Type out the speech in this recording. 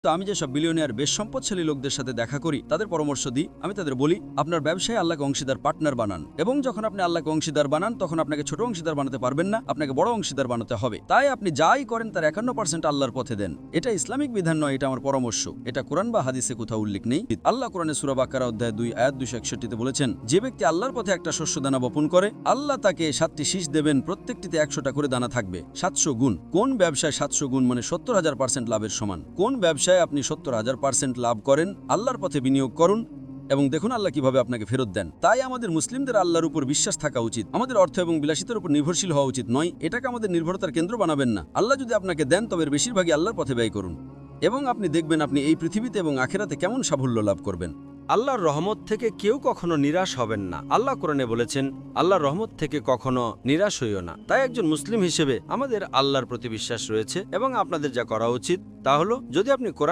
তো আমি যেসব বিলিয়নিয়ার বেশ সম্পদশালী লোকদের সাথে দেখা করি তাদের পরামর্শ দিই, আমি তাদের বলি আপনার ব্যবসায় আল্লাহকে অংশীদার পার্টনার বানান, এবং যখন আপনি আল্লাহকে অংশীদার বানান তখন আপনাকে ছোট অংশীদার বানাতে পারবেন না, আপনাকে বড় অংশীদার বানাতে হবে। তাই আপনি যাই করেন তার 51% আল্লাহর পথে দেন। এটা ইসলামিক বিধান নয়, এটা আমার পরামর্শ। এটা কোরআন বা হাদিসে কোথাও উল্লেখ নেই। আল্লাহ কোরআনে সূরা বাকারা অধ্যায় 2 আয়াত 261-তে বলেছেন, যে ব্যক্তি আল্লাহর পথে একটা শস্য দানা বপন করে আল্লাহ তাকে 7টি শীষ দেবেন, প্রত্যেকটিতে 100টা করে দানা থাকবে, 700 গুণ। কোন ব্যবসায় 700 গুণ মানে 70,000% লাভের সমান? কোন ব্যবসায় আপনি 70,000% লাভ করেন? আল্লাহর পথে বিনিয়োগ করুন এবং দেখুন আল্লাহ কিভাবে আপনাকে ফেরত দেন। তাই আমাদের মুসলিমদের আল্লাহর উপর বিশ্বাস থাকা উচিত। আমাদের অর্থ এবং বিলাসিতার উপর নির্ভরশীল হওয়া উচিত নয়। এটাকে আমাদের নির্ভরতার কেন্দ্র বানাবেন না। আল্লাহ যদি আপনাকে দেন তবে এর বেশিরভাগই আল্লাহর পথে ব্যয় করুন, এবং আপনি দেখবেন আপনি এই পৃথিবীতে এবং আখিরাতে কেমন সাফল্য লাভ করবেন। আল্লাহর রহমত থেকে কেউ কখনো নিরাশ হবেন না। আল্লাহ কোরআনে বলেছেন, আল্লাহর রহমত থেকে কখনো নিরাশ হইও না। তাই একজন মুসলিম হিসেবে আমাদের আল্লাহর প্রতি বিশ্বাস রয়েছে, এবং আপনাদের যা করা উচিত তা হলো, যদি আপনি কোরআন